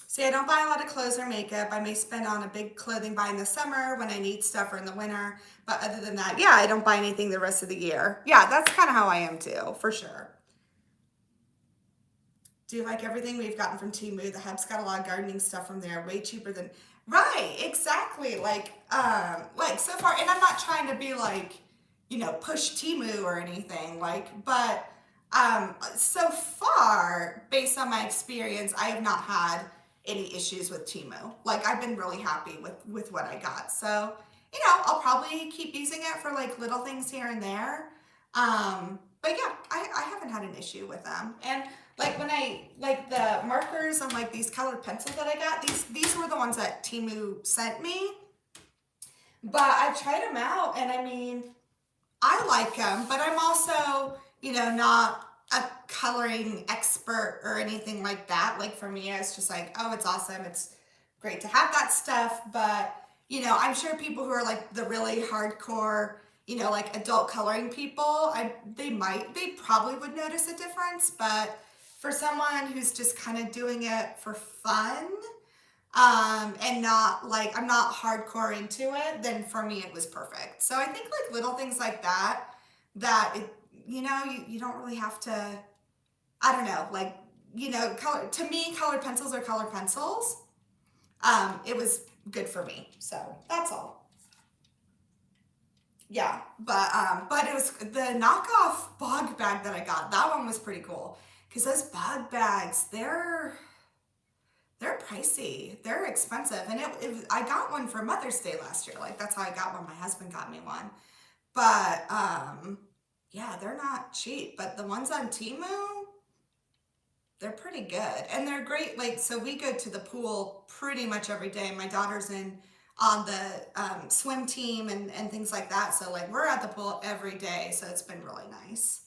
See, I don't buy a lot of clothes or makeup. I may spend on a big clothing buy in the summer when I need stuff or in the winter. But other than that, yeah, I don't buy anything the rest of the year. Yeah, that's kind of how I am too, for sure. Do you like everything we've gotten from Temu? The Hub's got a lot of gardening stuff from there, way cheaper than, right, exactly. Like so far, and I'm not trying to be like, you know, push Temu or anything, like, but so far, based on my experience, I have not had any issues with Temu. Like I've been really happy with what I got. So, you know, I'll probably keep using it for like little things here and there. But yeah, I haven't had an issue with them. And like when I, like the markers and like these colored pencils that I got, these were the ones that Temu sent me. But I've tried them out and I mean, I like them, but I'm also, you know, not a coloring expert or anything like that. Like for me, it's just like, oh, it's awesome. It's great to have that stuff. But, you know, I'm sure people who are like the really hardcore, you know, like adult coloring people, they probably would notice a difference. But for someone who's just kind of doing it for fun, and not like, I'm not hardcore into it, then for me it was perfect. So I think like little things like that, you know, you don't really have to, I don't know, like, you know, to me, colored pencils are colored pencils. It was good for me. So that's all. Yeah, but it was the knockoff bog bag that I got. That one was pretty cool because those bog bags, they're pricey. They're expensive. And I got one for Mother's Day last year. Like that's how I got one. My husband got me one. But yeah, they're not cheap. But the ones on Temu, they're pretty good. And they're great. Like, so we go to the pool pretty much every day. My daughter's on the swim team and things like that. So like we're at the pool every day. So it's been really nice.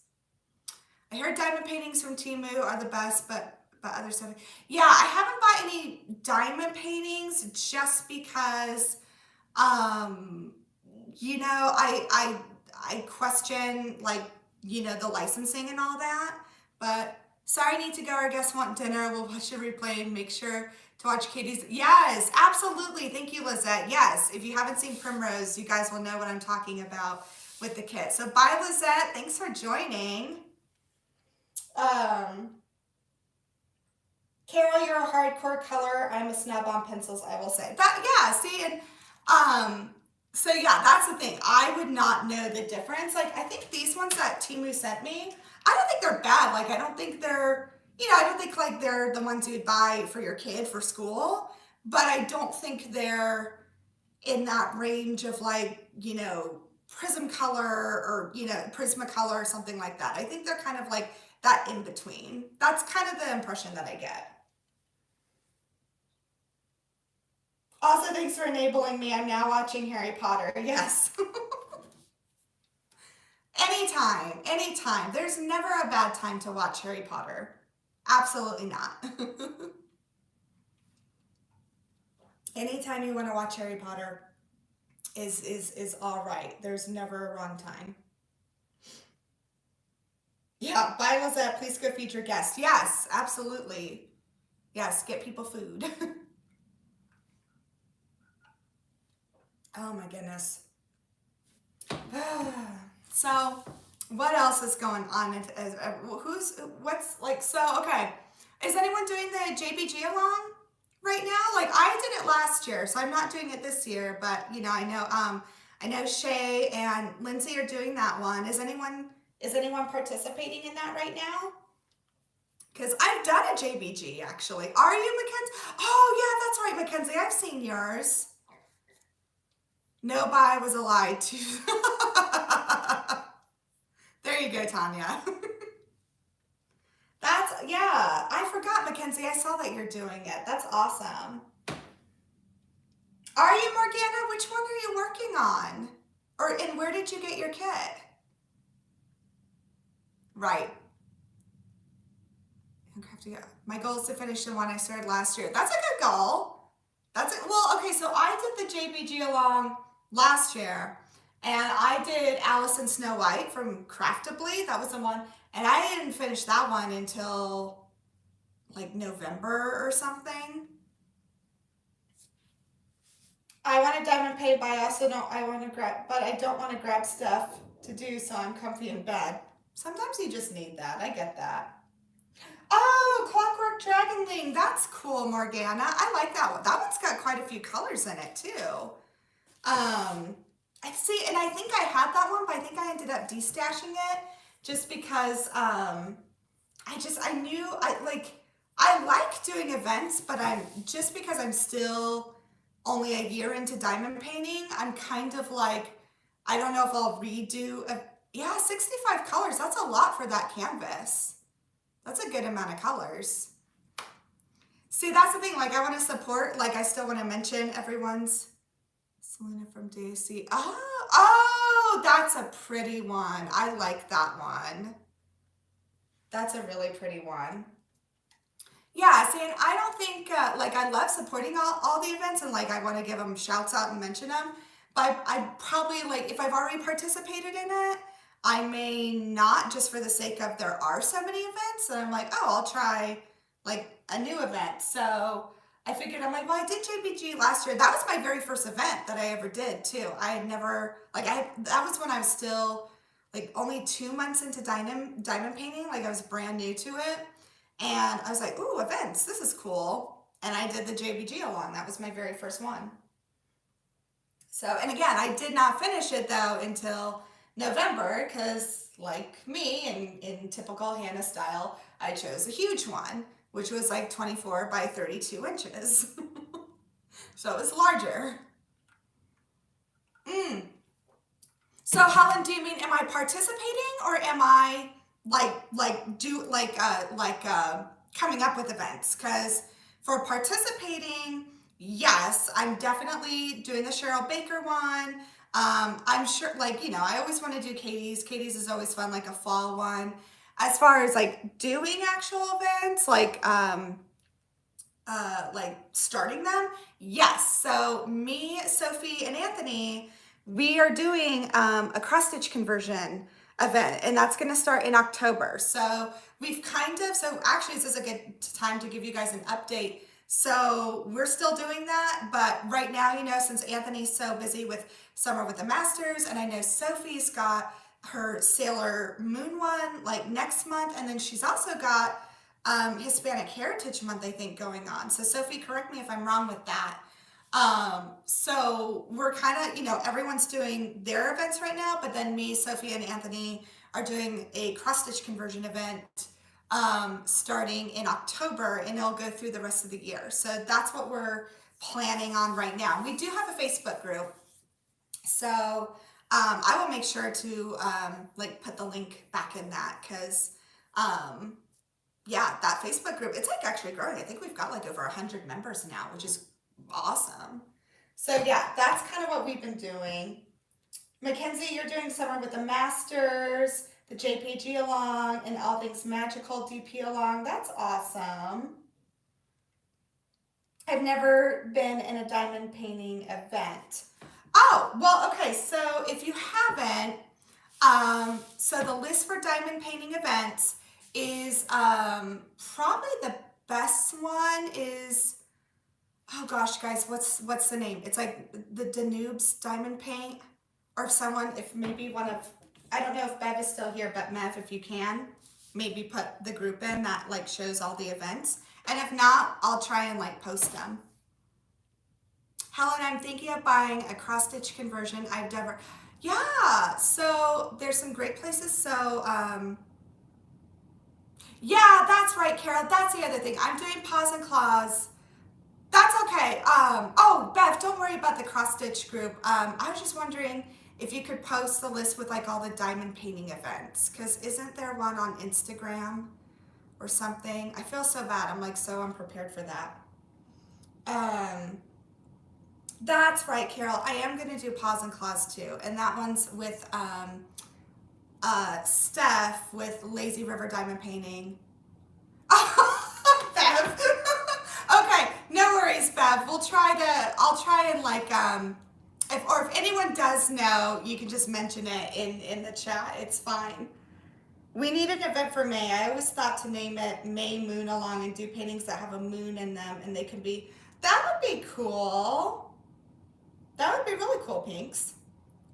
I heard diamond paintings from Temu are the best, but other stuff. Yeah, I haven't bought any diamond paintings just because, you know, I question like, you know, the licensing and all that. But sorry, I need to go. Our guests want dinner. We'll watch the replay and make sure to watch Katie's. Yes, absolutely. Thank you, Lizette. Yes, if you haven't seen Primrose, you guys will know what I'm talking about with the kit. So bye, Lizette. Thanks for joining. Carol, you're a hardcore color. I'm a snub on pencils, I will say. But yeah, see, and so yeah, that's the thing. I would not know the difference. Like, I think these ones that Temu sent me, I don't think they're bad. Like, I don't think they're, you know, I don't think like they're the ones you'd buy for your kid for school. But I don't think they're in that range of like, you know, Prismacolor or, you know, Prismacolor or something like that. I think they're kind of like that in between. That's kind of the impression that I get. Also, thanks for enabling me. I'm now watching Harry Potter. Yes. Anytime, anytime. There's never a bad time to watch Harry Potter. Absolutely not. Anytime you want to watch Harry Potter, is all right. There's never a wrong time. Yeah, bye Lizette, please go feed your guests. Yes, absolutely. Yes, get people food. Oh my goodness. So, what else is going on? What's like, so, okay. Is anyone doing the JBG along right now? Like, I did it last year, so I'm not doing it this year, but you know, I know Shay and Lindsay are doing that one. Is anyone participating in that right now? Because I've done a JBG actually. Are you, Mackenzie? Oh yeah, that's right, Mackenzie. I've seen yours. No, bye was a lie too. There you go, Tanya. Yeah, I forgot, Mackenzie. I saw that you're doing it. That's awesome. Are you, Morgana? Which one are you working on? And where did you get your kit? Right. My goal is to finish the one I started last year. That's a good goal. That's it. Well, okay, so I did the JBG along last year, and I did Alice and Snow White from Craftably. That was the one, and I didn't finish that one until like November or something. I want a diamond pay, but I also don't. But I don't want to grab stuff to do, so I'm comfy in bed. Sometimes you just need that. I get that. Oh, Clockwork Dragonling. That's cool, Morgana. I like that one. That one's got quite a few colors in it too. I see, and I think I had that one, but I think I ended up destashing it just because I like doing events, but because I'm still only a year into diamond painting, I'm kind of like, I don't know if I'll yeah, 65 colors. That's a lot for that canvas. That's a good amount of colors. See, that's the thing. Like, I want to support, like, I still want to mention everyone's. Selena from DAC. Oh, that's a pretty one. I like that one. That's a really pretty one. Yeah, see, and I don't think, like, I love supporting all the events, and, like, I want to give them shouts out and mention them. But I probably, like, if I've already participated in it, I may not, just for the sake of there are so many events, and I'm like, oh, I'll try, like, a new event. So I figured, I'm like, well, I did JBG last year. That was my very first event that I ever did, too. I had never, like, that was when I was still, like, only 2 months into diamond painting. Like, I was brand new to it. And I was like, ooh, events, this is cool. And I did the JBG along. That was my very first one. So, and again, I did not finish it though until November because, like me, in typical Hannah style, I chose a huge one, which was like 24 by 32 inches. So it was larger. So Helen, do you mean, am I participating, or am I coming up with events? Because for participating, yes, I'm definitely doing the Cheryl Baker one. I'm sure, like, you know, I always want to do Katie's. Katie's is always fun, like a fall one. As far as like doing actual events, like starting them, yes. So me, Sophie, and Anthony, we are doing a cross stitch conversion event, and that's going to start in October. So so actually this is a good time to give you guys an update. So we're still doing that, but right now, you know, since Anthony's so busy with Summer with the Masters, and I know Sophie's got her Sailor Moon one like next month, and then she's also got Hispanic Heritage Month, I think, going on. So Sophie, correct me if I'm wrong with that. So we're kind of, you know, everyone's doing their events right now, but then me, Sophie, and Anthony are doing a cross stitch conversion event starting in October, and it'll go through the rest of the year. So that's what we're planning on right now. We do have a Facebook group, so I will make sure to like put the link back in that, because yeah, that Facebook group, it's like actually growing. I think we've got like over 100 members now, which is awesome. So yeah, that's kind of what we've been doing. Mackenzie, you're doing Summer with the Masters, the JPG along, and All Things Magical DP along. That's awesome. I've never been in a diamond painting event. Oh, well, okay, so if you haven't, so the list for diamond painting events is probably the best one is, oh gosh, guys, what's the name? It's like the Danube's Diamond Paint, or if someone, if maybe one of, I don't know if Bev is still here, but Mev, if you can, maybe put the group in that like shows all the events. And if not, I'll try and like post them. Helen, I'm thinking of buying a cross stitch conversion. I've never, yeah, so there's some great places. So, yeah, that's right, Carol. That's the other thing. I'm doing paws and claws. That's okay. Oh, Bev, don't worry about the cross stitch group. I was just wondering if you could post the list with like all the diamond painting events, because isn't there one on Instagram or something? I feel so bad. I'm like so unprepared for that. That's right, Carol. I am going to do paws and claws too, and that one's with Steph with Lazy River Diamond Painting. Bev. Okay, no worries, Bev. I'll try and like, if anyone does know, you can just mention it in the chat. It's fine. We need an event for May. I always thought to name it May Moon Along and do paintings that have a moon in them, and they can be, that would be cool. That would be really cool, Pinks.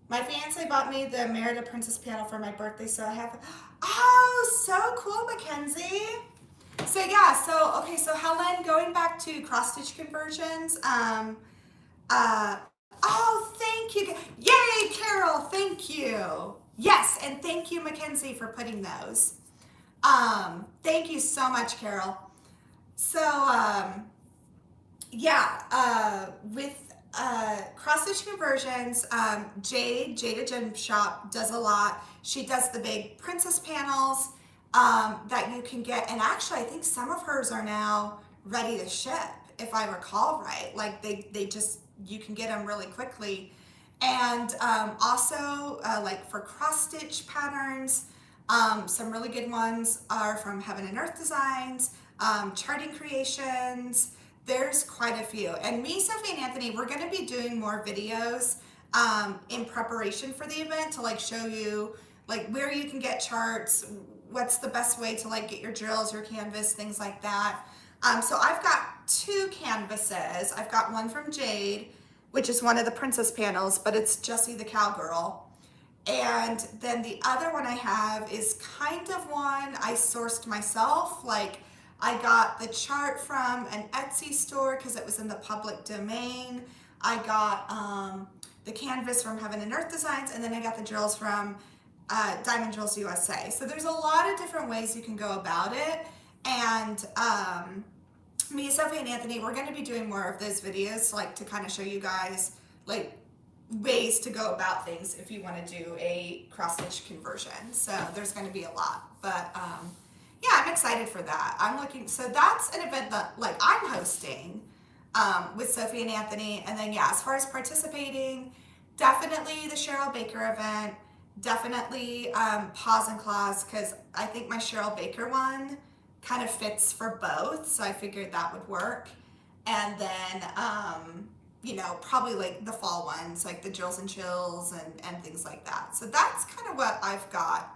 My fiance bought me the Merida Princess panel for my birthday, so I have, oh, so cool, Mackenzie. So yeah, so, okay, so Helen, going back to cross-stitch conversions, oh, thank you. Yay, Carol, thank you. Yes, and thank you, Mackenzie, for putting those. Thank you so much, Carol. So, yeah, with cross-stitch conversions, Jada Gem Shop does a lot. She does the big princess panels that you can get, and actually I think some of hers are now ready to ship, if I recall right. Like they just, you can get them really quickly. And also like for cross-stitch patterns, some really good ones are from Heaven and Earth Designs, Charting Creations. There's quite a few. And me, Sophie, and Anthony, we're going to be doing more videos in preparation for the event to like show you like where you can get charts, what's the best way to like get your drills, your canvas, things like that. So I've got two canvases. I've got one from Jade, which is one of the princess panels, but it's Jessie the Cowgirl. And then the other one I have is kind of one I sourced myself. Like I got the chart from an Etsy store because it was in the public domain. I got the canvas from Heaven and Earth Designs, and then I got the drills from Diamond Drills USA. So there's a lot of different ways you can go about it. And me, Sophie, and Anthony, we're going to be doing more of those videos, like to kind of show you guys like ways to go about things if you want to do a cross-stitch conversion. So there's going to be a lot, but yeah, I'm excited for that. I'm looking, so that's an event that like I'm hosting with Sophie and Anthony. And then yeah, as far as participating, definitely the Cheryl Baker event, definitely Paws and Claws, because I think my Cheryl Baker one kind of fits for both, so I figured that would work. And then you know, probably like the fall ones, like the Drills and Chills and things like that. So that's kind of what I've got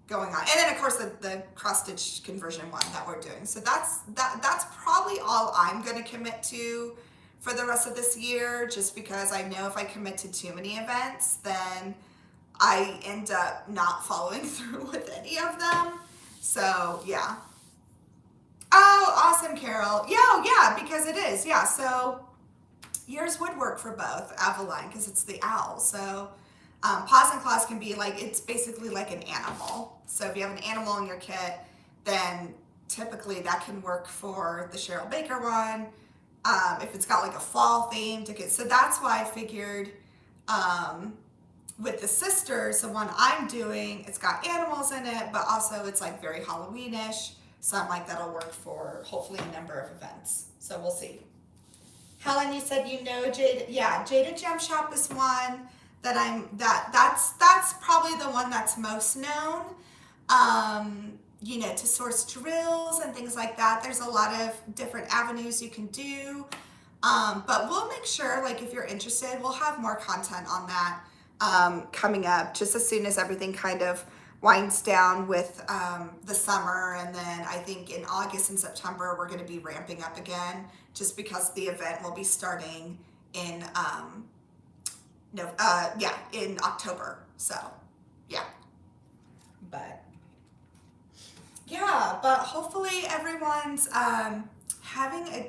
going on. And then of course the cross-stitch conversion one that we're doing. So that's probably all I'm going to commit to for the rest of this year, just because I know if I commit to too many events, then I end up not following through with any of them. So yeah. Oh, awesome, Carol. Yeah, because it is. Yeah, so yours would work for both, Aveline, because it's the owl. So Paws and Claws can be like, it's basically like an animal. So if you have an animal in your kit, then typically that can work for the Cheryl Baker one. If it's got like a fall theme to get, so that's why I figured with the sisters, the one I'm doing, it's got animals in it, but also it's like very Halloweenish. So I'm like, that'll work for hopefully a number of events. So we'll see. Helen, you said you know Jada. Yeah, Jada Gem Shop is one that that's probably the one that's most known. You know, to source drills and things like that. There's a lot of different avenues you can do. But we'll make sure, like, if you're interested, we'll have more content on that coming up just as soon as everything kind of winds down with the summer. And then I think in August and September, we're going to be ramping up again just because the event will be starting in, in October. So, yeah. But, yeah, but hopefully everyone's having a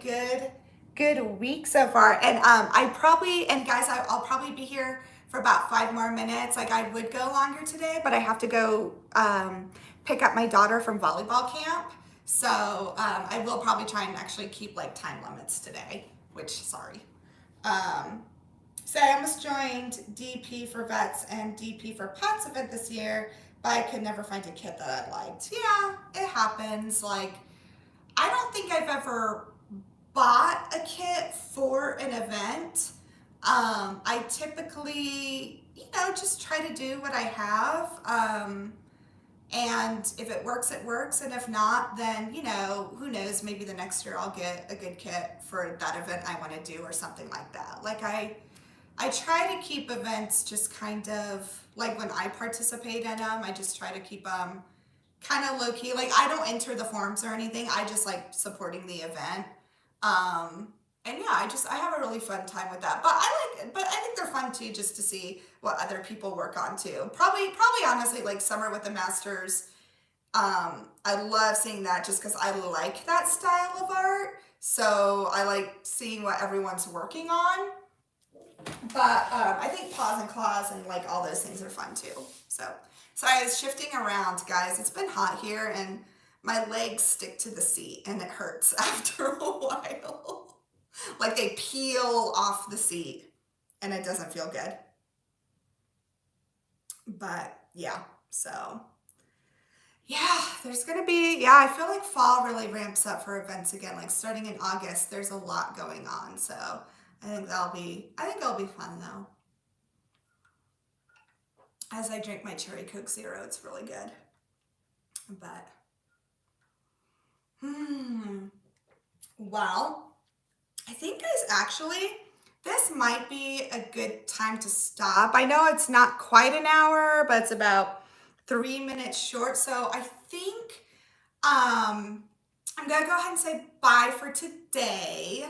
good week so far. And guys, I'll probably be here for about 5 more minutes. Like, I would go longer today, but I have to go pick up my daughter from volleyball camp. So I will probably try and actually keep like time limits today, which, sorry. So I almost joined DP for Vets and DP for Pets event this year, but I could never find a kit that I liked. Yeah, it happens. Like, I don't think I've ever bought a kit for an event. I typically, just try to do what I have. And if it works, it works. And if not, then, who knows, maybe the next year I'll get a good kit for that event I want to do or something like that. Like, I try to keep events just kind of, like when I participate in them, I just try to keep them kind of low key. Like, I don't enter the forms or anything. I just like supporting the event. And yeah, I have a really fun time with that. But I think they're fun too, just to see what other people work on too. Probably honestly, like Summer with the Masters. I love seeing that just because I like that style of art. So I like seeing what everyone's working on. But I think Paws and Claws and like all those things are fun too. So I was shifting around, guys. It's been hot here and my legs stick to the seat and it hurts after a while. Like they peel off the seat and it doesn't feel good. But yeah, so yeah, there's gonna be, I feel like fall really ramps up for events again. Like starting in August, there's a lot going on. So I think it'll be fun though. As I drink my Cherry Coke Zero, it's really good. But, well, I think, guys, actually, this might be a good time to stop. I know it's not quite an hour, but it's about 3 minutes short. So I think I'm going to go ahead and say bye for today.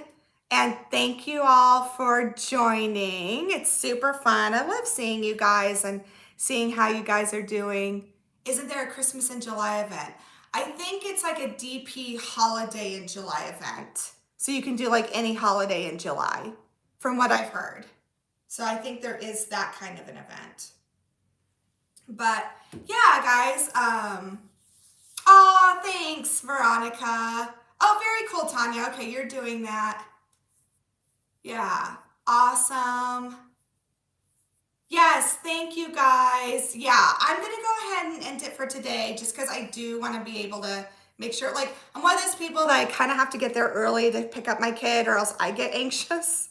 And thank you all for joining. It's super fun. I love seeing you guys and seeing how you guys are doing. Isn't there a Christmas in July event? I think it's like a DP holiday in July event. So you can do like any holiday in July, from what I've heard. So I think there is that kind of an event. But yeah, guys. Oh, thanks, Veronica. Oh, very cool, Tanya. Okay, you're doing that. Yeah, awesome. Yes, thank you guys. Yeah, I'm gonna go ahead and end it for today just because I do want to be able to make sure, like, I'm one of those people that I kind of have to get there early to pick up my kid or else I get anxious.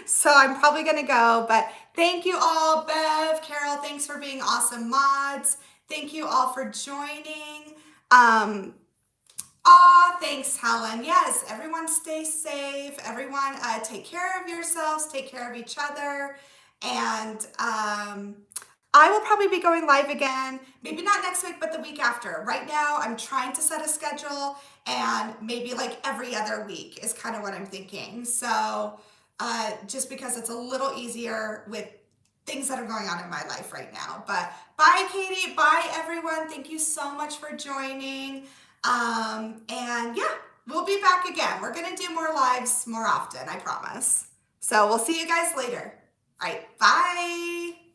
So I'm probably gonna go, but thank you all. Bev, Carol, thanks for being awesome mods. Thank you all for joining. Thanks, Helen. Yes, everyone stay safe. Everyone take care of yourselves, take care of each other. And I will probably be going live again, maybe not next week, but the week after. Right now, I'm trying to set a schedule and maybe like every other week is kind of what I'm thinking. So just because it's a little easier with things that are going on in my life right now. But bye, Katie. Bye, everyone. Thank you so much for joining. And yeah, we'll be back again. We're going to do more lives more often, I promise. So we'll see you guys later. All right, bye.